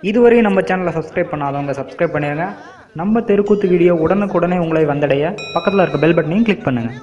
இதுவரை நம்ம சேனலை சப்ஸ்கிரைப் பண்ணாதவங்க சப்ஸ்கிரைப் பண்ணிடுங்க. நம்ம தெருக்கூத்து வீடியோ உடனுக்குடனே உங்களை வந்தடைய பக்கத்தில் இருக்க பெல் பட்டனையும் கிளிக் பண்ணுங்கள்.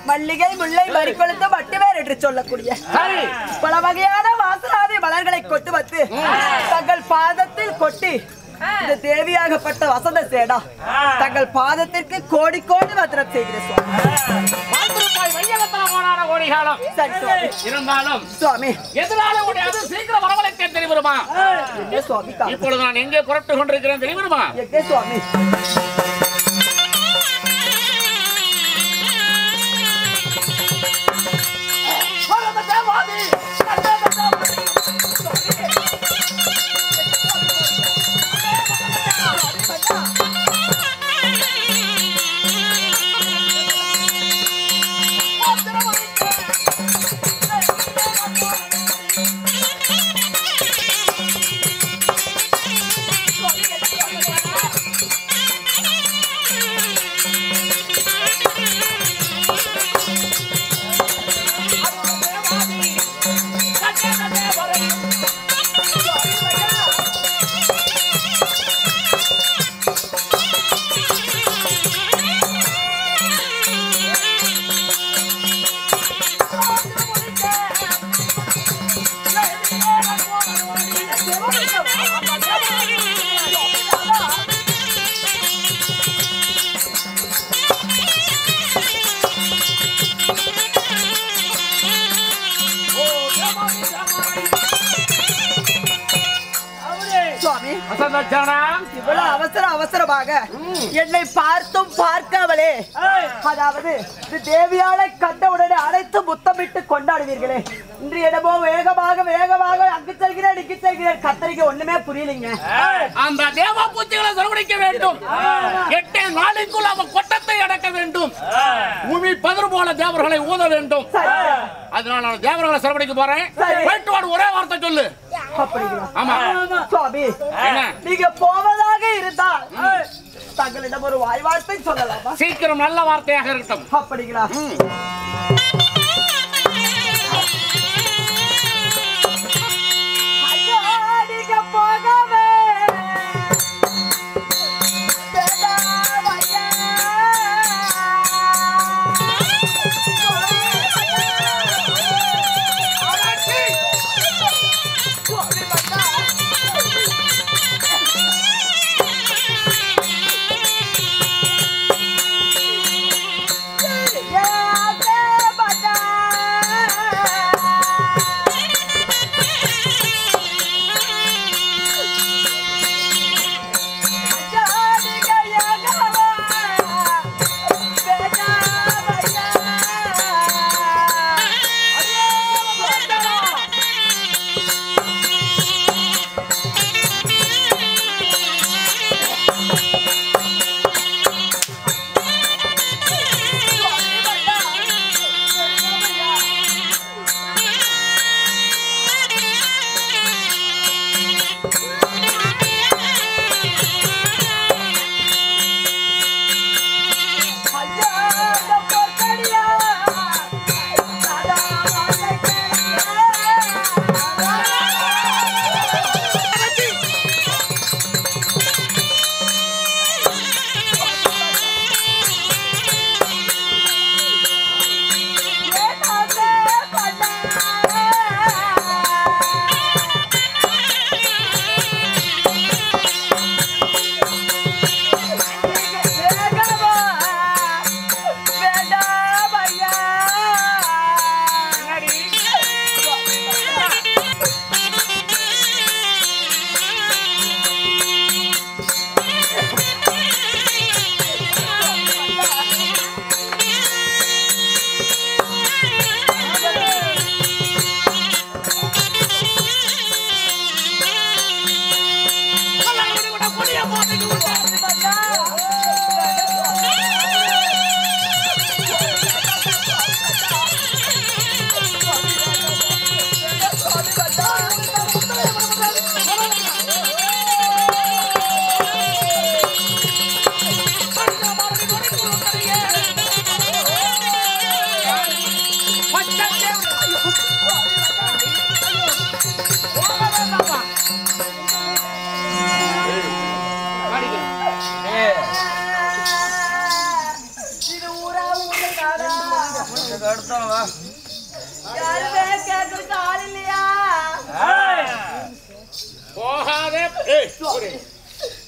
மல்லிகை முல்லை மறிக்கொழுந்து மட்டுவேர் என்று சொல்லக்கூடிய பல வகையான வாசனாதி மலர்களை கொண்டு வந்து தங்கள் பாதத்தில் கொட்டி இந்த தேவியாகப்பட்ட வசந்த சேடா தங்கள் பாதத்திற்கு கோடி கோடி மாத்திரம் செய்கிற சுவாமி இப்பொழுது நான் எங்கே குரட்டு கொண்டிருக்கிறேன் தெரியுமா? சுவாமி அவசரமாக என்னை பார்த்தும் பார்க்காமலே அதாவது தேவியாலை கண்டவுடனே அழைத்து முத்தமிட்டு கொண்டாடுவீர்களே. இன்று என்னமோ வேகமாக வேகமாக அங்கு செல்கிறேன் இங்கு செல்கிறேன் கத்தரிக்க ஒண்ணுமே புரியலைங்க. அந்த தேவ பூச்சிகளை சரவணிக்க வேண்டும். 8 நாளைக்குள் அவன் கொட்டத்தை அடக்க வேண்டும். பூமி பதறு போல தேவர்களை ஊத வேண்டும். அதனால நான் தேவர்களை சரவணிக்க போறேன். போயிட்டு வாடு, ஒரே வார்த்தை சொல்லு. அப்படிங்களா? ஆமா சுவாமி, என்ன நீங்க போவதாக இருந்தால் தங்களிடம் ஒரு வாய் வார்த்தை சொல்லலாமா? சீக்கிரம் நல்ல வார்த்தையாக இருக்கட்டும். அப்படிங்களா? ஐயோ, நீங்க போகவே வேண்டாம் ஐயா.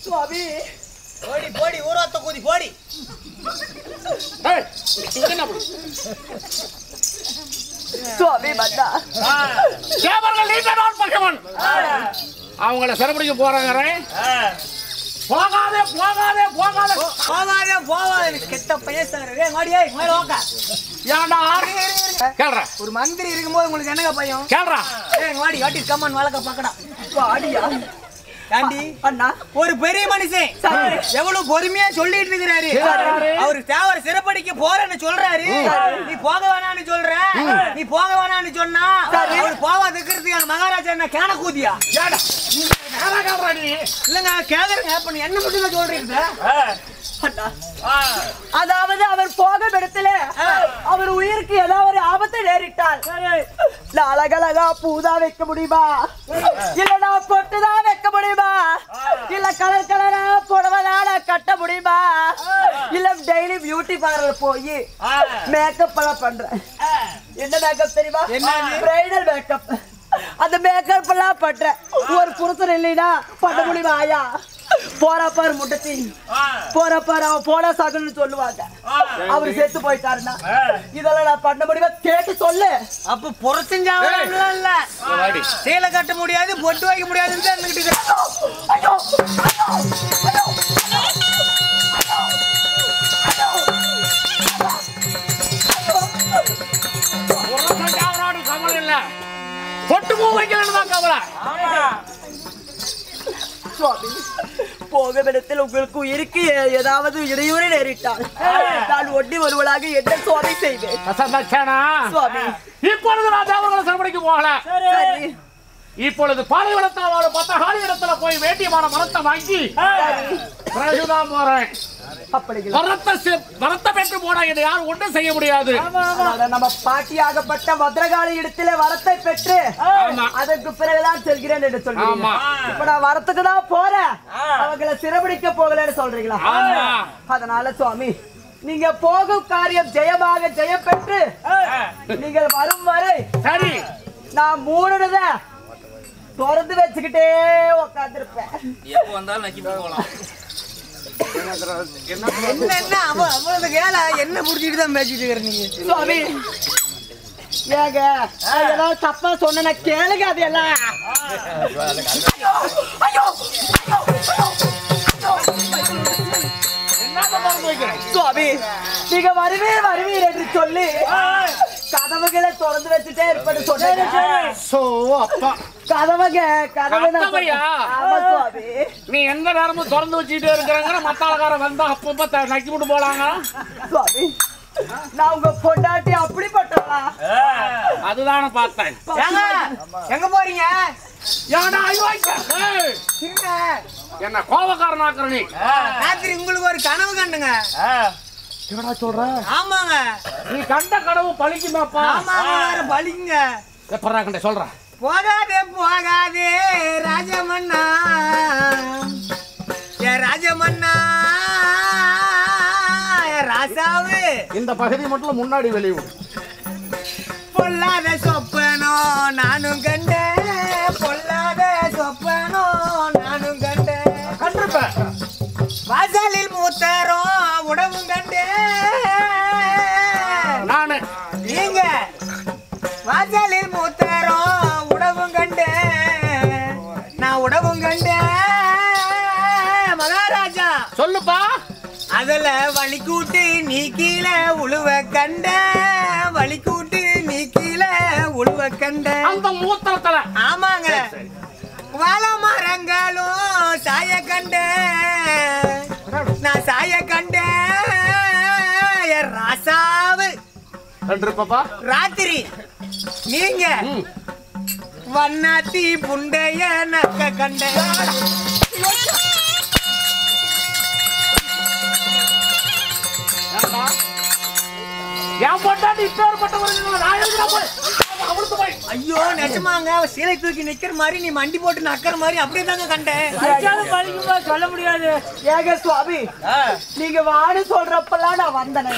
சுவாமி போடி போடி ஊராத்த கூதி போடி. சுவாமி வந்தா தேவர்கள் நீண்ட நாள் பகைவன். அவங்கள சிறைபிடிக்க போறாங்க. போகாதே போகாதே போகாதே போகாதே போகாதே கெட்ட பையன் மாடியே மேல வாங்க. ஏன்டா கேள்றா ஒரு மந்திரி இருக்கும்போது உங்களுக்கு என்னங்க பையன் கேள்றா மாடி வாட்டி கம்மன் வழக்க பாக்கடா. அடியா ஆண்டி அண்ணா ஒரு பெரிய மனுஷன் எவ்வளவு பொறுமையா சொல்லிட்டு இருக்கிறாரு. அவரு தேவரை சிறப்படிக்க போறேன்னு சொல்றாரு. நீ போக வேணான்னு சொல்ற. நீ போக வேணான்னு சொன்னா அவரு போவாதுக்கிறதுக்கு எங்க மகாராஜா என்ன கேன கூதியா இல்லங்க கேக்குறேங்க. அப்ப நீ என்ன மட்டும் சொல்றீங்க? அதாவது அவர் போகும் இடத்துல அவர் உயிருக்கு ஏதாவது ஆபத்து நேரிட்டால் அழகழகா பூதா வைக்க முடியுமா, இல்லனா பொட்டுதான் வைக்க முடியுமா, இல்ல கலர் கலரா புடவனால கட்ட முடியுமா, இல்ல டெய்லி பியூட்டி பார்லர் போய் மேக்கப் எல்லாம் பண்றேன். என்ன மேக்கப் தெரியுமா? Bridal makeup. அந்த மேக்கப் எல்லாம் பண்ற ஒரு புருஷன் இல்லைன்னா பண்ண முடியுமா? ஆயா போறாப்பாரு முட்டத்தி போறாப்பாரு அவன் போனா சாகுன்னு சொல்லுவாங்க. அவரு செத்து போயிட்டாருன்னா இதெல்லாம் நான் பண்ண முடியுமா? கேட்டு சொல்லு. அப்ப புறத்தஞ்சாவலாம் இல்ல சேலை கட்ட முடியாது பொட்டு வைக்க முடியாதுன்னு கவலை இல்ல, பொட்டு பூ வைக்கணும் கவலை. சுவாமி போகும் இடத்தில் உங்களுக்கு உயிருக்கு ஏதாவது இடையூறு நேரிட்டால் நான் ஒட்டி வருவதாக என்ன சுவாமி செய்வேன்? சுவாமி இப்பொழுது நான் தேவர்களை சிறைபிடிக்க போகல. சரி இப்பொழுது பாலைவனத்தில் பத்தகாலி இடத்துல போய் வேண்டியமான மரத்தை வாங்கி பிறகுதான் போறேன். வரத்தை பெற்று போனா இதை யாரும் ஒன்றும் செய்ய முடியாது. நம்ம பாட்டியாகப்பட்ட பத்ரகாளி இடத்துல வரத்தை பெற்று அதற்கு பிறகுதான் செல்கிறேன் என்று சொல்றீங்க. இப்ப நான் வரத்துக்கு தான் போறேன், அவங்களை சிறைபிடிக்க போகலன்னு சொல்றீங்களா? அதனால சுவாமி நீங்க போகும் காரியம் ஜெயமாக ஜெயம் பெற்று நீங்கள் வரும் வரை சரி நான் மூணுனத திறந்து வச்சுக்கிட்டே உட்கார்ந்திருப்பேன். எப்போ வந்தாலும் நக்கி போகலாம். என்ன அவ்வளவு கேள என்ன புடிச்சிட்டு தான் பேசிட்டு இருக்கிற நீங்க? சுவாமி ஏங்க ஏதாவது தப்பா சொன்ன கேளுங்க. அது எல்லாம் சுவாமி நீங்க வருவீர் வருவீர் என்று சொல்லி கதவுகளை திறந்து வச்சுட்டே இருப்பேன்னு சொன்னேன். நீ எந்த நேரமும் திறந்து வச்சுட்டே இருக்கிறாங்க. மத்தாளக்காரன் வந்தா அப்பப்ப நக்கி விட்டு போலாங்க. சுவாமி நான் உங்க பொண்டாட்டி அப்படிப்பட்டவளா? அதுதான பார்த்தேன். எங்க போறீங்க? என்ன கோபக்காரன் ஆக்குற நீ? ராத்திரி உங்களுக்கு ஒரு கனவு கண்டுங்க. என்னடா சொல்ற? ஆமாங்க. நீ கண்ட கனவு பழிக்குமாப்பா? ஆமாங்க பழிக்குங்க. எப்பறா கண்ட சொல்ற? போகாதே போகாதே ராஜமன்னா ஏ ராஜமன்னா ஏ ராசாவு இந்த பகுதி மட்டும் முன்னாடி வெளியும் பொல்லாத சொப்பனோ நானும் கண்டேன், பொல்லாத சொப்பனோ நானும் கண்டேன். கண்டிருப்பேன். வாசலில் மூத்தரோ உடவும் கண்டேன் நானு. நீங்க வாசலில் மூத்தரோ உடவும் கண்டேன், நான் உடவும் கண்டேன். மகாராஜா சொல்லுப்பா. அதுல வலிக்கூட்டு நீ கீழே உழுவ கண்ட, வலிக்கூட்டு நீ கீழே உழுவ கண்ட. அந்த மூத்திரத்துல. ஆமாங்க. வாழை மரங்களும் சாய கண்ட, நான் சாய கண்ட ராசாவு. கண்டிருப்பா. ராத்திரி நீங்க வண்ணாத்தி புண்டைய நக்க கண்ட. ஐயோ நெசமாங்க, சீலை தூக்கி நிக்கிற மாதிரி நீ மண்டி போட்டு நக்கிற மாதிரி அப்படியே தாங்க கண்டேன். சொல்ல முடியாது. ஏக சுவாமி நீங்க வாடு சொல்றப்பெல்லாம் நான் வந்தேன்.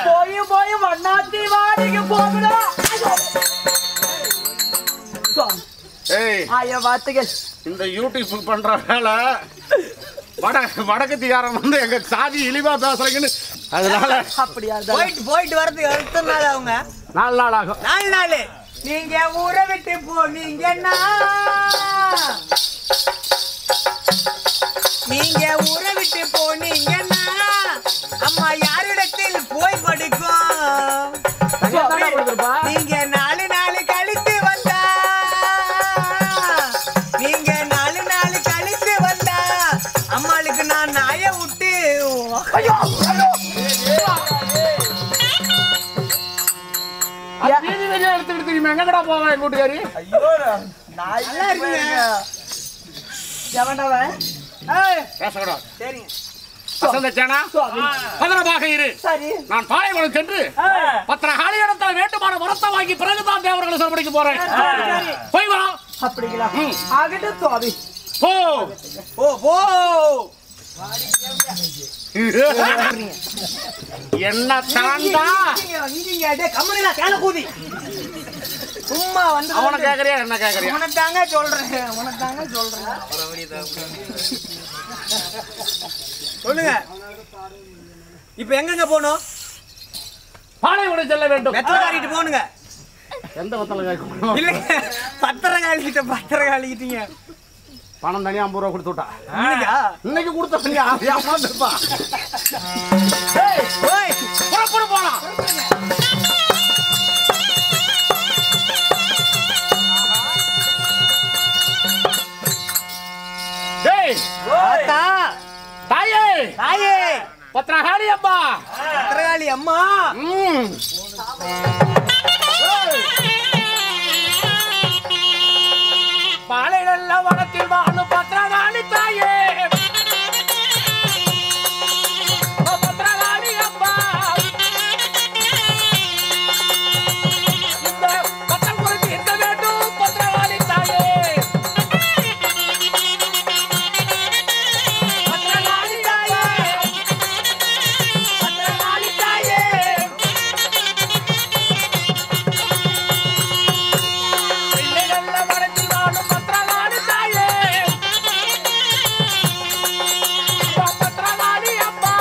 போய் போய் வண்ணாத்தி வாடிக்கு போகணும். ஆய வார்த்தைகள் இந்த யூடியூப் பண்ற வேலை வடக்கத்தியாரம் வந்து எங்க சாதி இழிவா பேசுறீங்கன்னு. அதனால அப்படியா? போயிட்டு வரதுக்கு அடுத்த நாள் அவங்க 4 நாள் ஆகும். 4 நாள் நீங்க ஊரை விட்டு போனீங்கன்னா, நீங்க ஊரை விட்டு போனீங்கன்னா அம்மா யாரிடத்தில் போய் படுக்கும்? நீங்க 4 நாள் கழித்து வந்தா, நீங்க 4 நாள் கழித்து வந்தா அம்மாளுக்கு நான் நாய விட்டு எடுத்துக்கிட்டு எங்கடா போவேன் என் வீட்டுக்காரி? நல்லா இருக்குங்க. எவனவன்? பேசக்கூடாது. சரிங்க. நான் பாளையகுளம் சென்று பத்திரகாளி இடத்துல வேண்டுமான வரத்தை வாங்கி பிறகுதான் தேவர்களை சிறப்பிடிக்க போறேன். போய் வா. அப்படிங்களா? ஆகட்டும் சுவாமி. போ ஓ போ. என்ன தாண்டா கம்மனா கேள கூதி சும்மா வந்து அவனை கேக்குறியா என்ன கேக்குறியா? உனத்தாங்க சொல்றேன், உனத்தாங்க சொல்றேன். சொல்லுங்க. இப்ப எங்கங்க போகணும்? பாளையகுளம் செல்ல வேண்டும். வெத்தலை காட்டிட்டு போனுங்க. எந்த வெத்தலை காய்க்கும்? இல்ல பத்திரம் காலிக்கிட்டீங்க. பணம் தனியா 50 ரூபா கொடுத்து விட்டா. இன்னைக்கு கொடுத்த ஏமாந்துருப்பா. புறப்பட போலாம். தாயே தாயே பத்திரகாளி அம்மா, பத்திரகாளி அம்மா. நல்ல வனத்தில் வாழும் பத்திரகாளி தாயே பத்திரகாளி அம்மா இந்த பத்திரம் குறித்து இருக்க வேண்டும் பத்திரகாளி தாயே பத்திரகாளி தாயே பத்திரகாளி தாயே இல்லை நல்ல வனத்தில் வாழும் பத்திரகாளி தாயே பத்திரகாளி அம்மா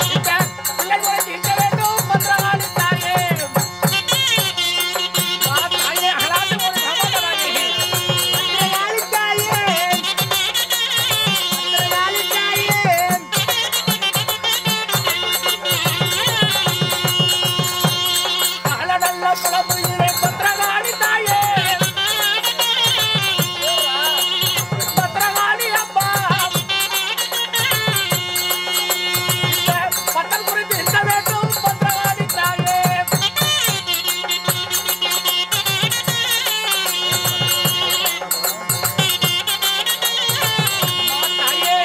இந்த பிள்ளை குறைச்சி இருக்க வேண்டும் பத்திரகாளி தாயே தாயே அகலாது ஒரு சகோதராயே பத்திரகாளி தாயே பத்திரகாளி தாயே அழகல்ல புலம்புகிறே பத்திரகாளி தாயே பத்திரகாளி அம்மா இந்த பட்டம் குறித்து இருக்க வேண்டும் பத்திரகாளி தாயே தாயே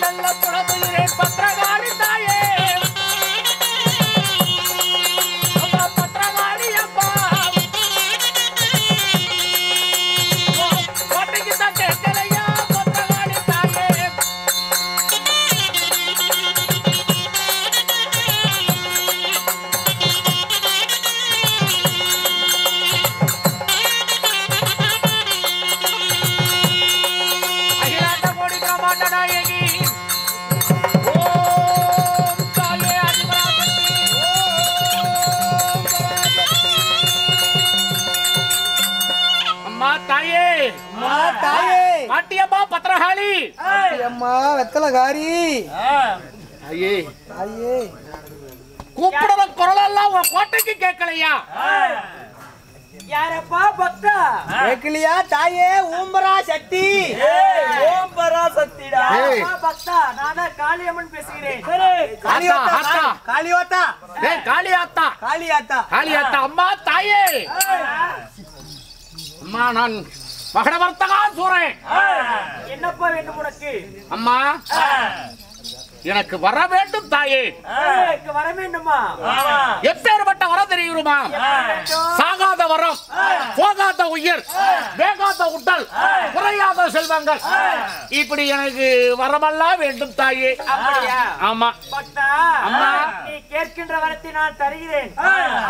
நல்ல புலம்புகிறே பத்திரகாளி தாயே அம்மா பத்திரகாளி அம்மா கோட்டைக்கு தான் கேட்கலையா பத்திரகாளி தாயே அகிலாண்ட கோடி பிரம்மாண்ட நாயகி ஓம் தாயே அதிபராசக்தி அம்மா தாயே தாயே பாட்டியம்மா பத்திரகாளி அம்மா வெத்தலகாரி தாயே தாயே கூப்பிடுற குரல் எல்லாம் உன் கோட்டைக்கு கேட்கலையா யாரப்பா பக்தா கேக்கலையா தாயே ஊம்பரா சக்தி ஓம் பராசக்திடா ஏய். அப்பா பக்தா நானா காளியம்மன் பேசுகிறேன் ஆத்தா, ஆத்தா. காளியாத்தா ஏய் காளியாத்தா காளியாத்தா காளியாத்தா அம்மா தாயே அம்மா நான் மகடவர்த்தகா சொல்றேன் என்னப்பா வேண்டும் உனக்கு அம்மா எனக்கு வர வேண்டும் தாயே எனக்கு வர வேண்டுமா எப்பேற்பட்ட வரம் தெரியுமா சாகாத வரம் போகாத உயிர் வேகாத உடல் குறையாத செல்வங்கள் இப்படி எனக்கு வரமெல்லாம் வேண்டும் தாயே அப்படியா? ஆமா பக்தா அம்மா. நீ கேட்கின்ற வரத்தை நான் தருகிறேன்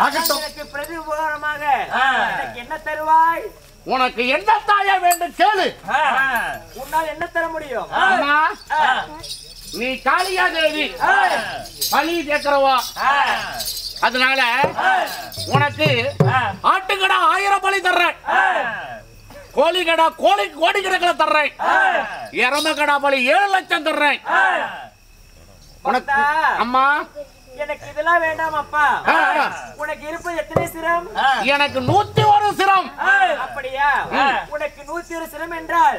ஆகட்டும். எனக்கு பிரதி உபகாரமாக எனக்கு என்ன தருவாய் உனக்கு என்ன தாயே வேண்டும் கேளு உன்னால் என்ன தர முடியும் அம்மா நீ காளியா தேவி பலி கேட்கிறவா அதனால உனக்கு ஆட்டுக்கடா 1000 பலி தர்றேன் கோழிக்கடா கோடிக்கணக்கில் தர்றேன் எருமைக்கடா பலி 7 லட்சம் தர்றேன் உனக்கு அம்மா எனக்கு இதெல்லாம் வேண்டாம் அப்பா உனக்கு இருப்பது எத்தனை சிரம் எனக்கு 101 சிரம் அப்படியா உனக்கு 101 சிரம் என்றால்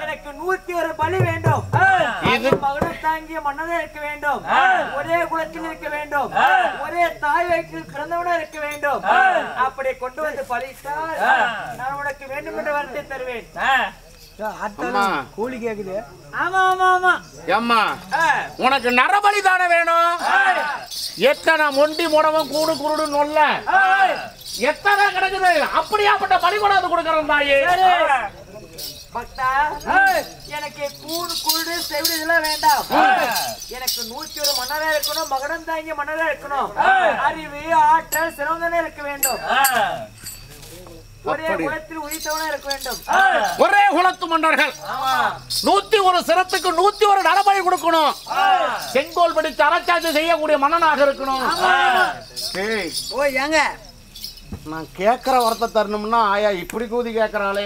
எனக்கு 101 பலி வேண்டும் இது மகனம் தாங்கிய மன்னதா இருக்க வேண்டும் ஒரே குலத்தில் இருக்க வேண்டும் ஒரே தாய் வயிற்றில் பிறந்தவனா இருக்க வேண்டும் அப்படி கொண்டு வந்து பலித்தால் நான் உனக்கு வேண்டும் என்ற வார்த்தை தருவேன் அம்மா கூலி கேக்குது ஆமா ஆமா ஆமா அம்மா உனக்கு நரபலி தானே வேணும் எத்தனை மொண்டி முடவம் கூடு குருடு நொல்ல எத்தனை கிடக்குது அப்படியாப்பட்ட பலி கொண்டாந்து கொடுக்கறோம் தாயே பக்தா எனக்கு கூடு குருடு செவிடு இதெல்லாம் வேண்டாம் எனக்கு 101 மன்னரா இருக்கணும் மகனம் தாங்கிய மன்னரா இருக்கணும் அறிவு ஆற்றல் சிறந்தனே இருக்க வேண்டும் ஒரே குலத்தில் உயிர்த்தவனா இருக்க வேண்டும் ஒரே குலத்து மன்னர்கள் 101 சிரத்துக்கு 101 நலபலி கொடுக்கணும் செங்கோல் பிடித்து அரசாட்சி செய்யக்கூடிய மன்னனாக இருக்கணும் ஏய், ஓ ஏங்க நான் கேட்கிற வரத்தை தரணும்னா ஆயா இப்படி கூதி கேட்கறாளே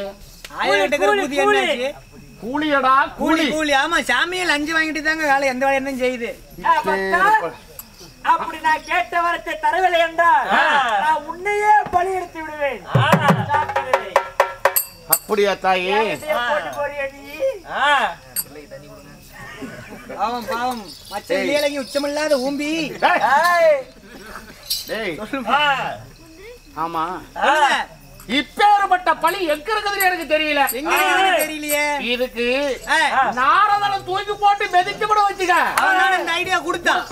ஆயிரத்துக்கு புதி என்னாச்சு கூலியடா கூலி கூலி கூலி ஆமா சாமியை லஞ்சம் வாங்கிட்டு தாங்க வேலை எந்த வேலை என்ன செய்யுது பக்தா, அப்படி நான் கேட்ட வரத்தை தரவில்லை என்றால் நான் உன்னையே பலி எடுத்து விடுவேன் ஜாக்கிரதை. அப்படியா தாயே போட்டு போறியா நீ பாவம் பாவம் மச்ச ஏழைங்க உச்சமில்லாத ஊம்பி ஏய், டேய் ஆமா இப்பேற்பட்ட பழி எங்க இருக்குதுன்னு எனக்கு தெரியல. எங்க இருக்குதுன்னு தெரியலையே. இதுக்கு நாரதனை தூக்கி போட்டு மெதிச்சு கூட வச்சுக்க. அவன் இந்த ஐடியா கொடுத்தான்.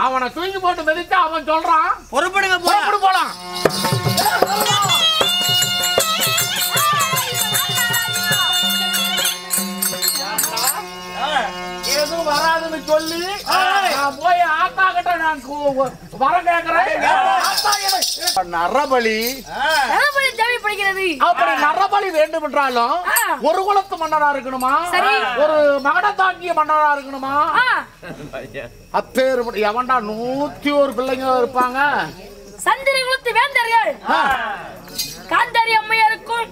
அவனை தூக்கி போட்டு மெதிச்சு அவன் சொல்றான் புறப்படுங்க போலாம். எதுவும் வராதுன்னு சொல்லி நான் போய் ஆத்தா கிட்ட நான் வர கேக்குறேன். நரபலி தேவைப்படுகிறது. அப்படி நரபலி வேண்டும் என்றாலும் ஒரு குலத்து மன்னரா இருக்கணுமா, ஒரு மகன தாங்கிய மன்னரா இருக்கணுமா? அப்பேற்பட்ட எவன்டா 101 பிள்ளைங்க இருப்பாங்க. சந்திர குலத்து வேந்தர்கள் காந்தாரி அம்மையாருக்கும்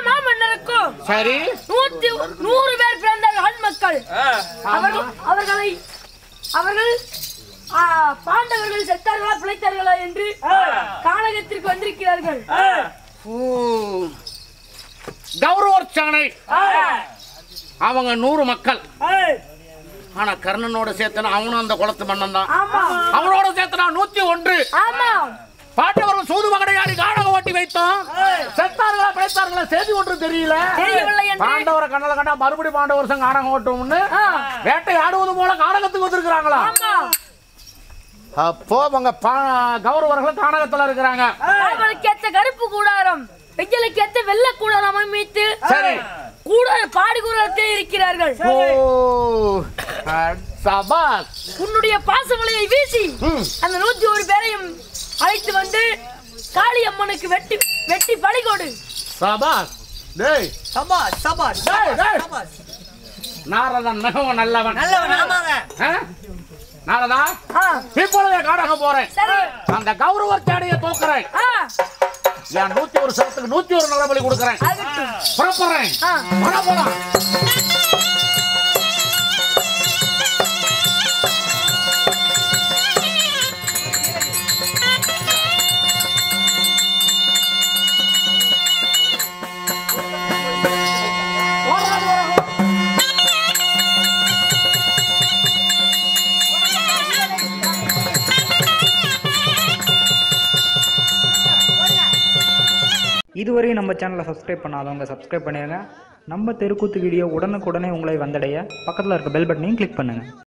மாமன்னருக்கும் சரி 100 பேர் பிறந்த ஆண் மக்கள். அவர்கள் பாண்டவர்கள் செத்தார்களா பிழைத்தார்களா என்று கானகத்திற்கு வந்திருக்கிறார்கள். கௌரவர்ச்சனை அவங்க 100 மக்கள். ஆனா கர்ணனோட சேர்த்தனா அவனும் அந்த குலத்து மன்னன் தான். அவனோட சேர்த்தனா 101. பாண்டவர்கள் சூது மகடையாடி கானகம் ஓட்டி வைத்தோம். செத்தார்களா பிழைத்தார்களா செய்தி ஒன்று தெரியல. பாண்டவரை கண்ணல கண்டா மறுபடி பாண்டவர் சங்க கானகம் ஓட்டும்னு வேட்டை ஆடுவது போல கானகத்துக்கு வந்திருக்கிறாங்களா? அப்போ அவங்க கௌரவர்கள் கானகத்துல இருக்கிறாங்க. அவர்களுக்கு கருப்பு கூடாரம், வெயிலுக்கு ஏத்த வெள்ளை கூடாரம் அமைத்து சரி பாடி கூடாரத்தில் இருக்கிறார்கள். உன்னுடைய பாசமலையை வீசி அந்த 101 பேரையும் அழைத்து வந்து காளி அம்மனுக்கு வெட்டி பலிகொடு. சபாஸ் டேய் சபாஸ் சபாஸ் சபாஸ். நாரதன் மிகவும் நல்லவன். ஆமாங்க. நாரதா இப்பொழுதே கானகம் போறேன். அந்த கௌரவர்ச்சாடியை தூக்குறேன். என் 101 சரத்துக்கு 101 நரபலி கொடுக்குறேன். புறப்படுறேன். போலாம். இதுவரை நம்ம சேனலை சப்ஸ்கிரைப் பண்ணாதவங்க சப்ஸ்கிரைப் பண்ணிடுங்க. நம்ம தெருக்கூத்து வீடியோ உடனுக்குடனே உங்களை வந்தடைய பக்கத்தில் இருக்க பெல் பட்டனையும் கிளிக் பண்ணுங்கள்.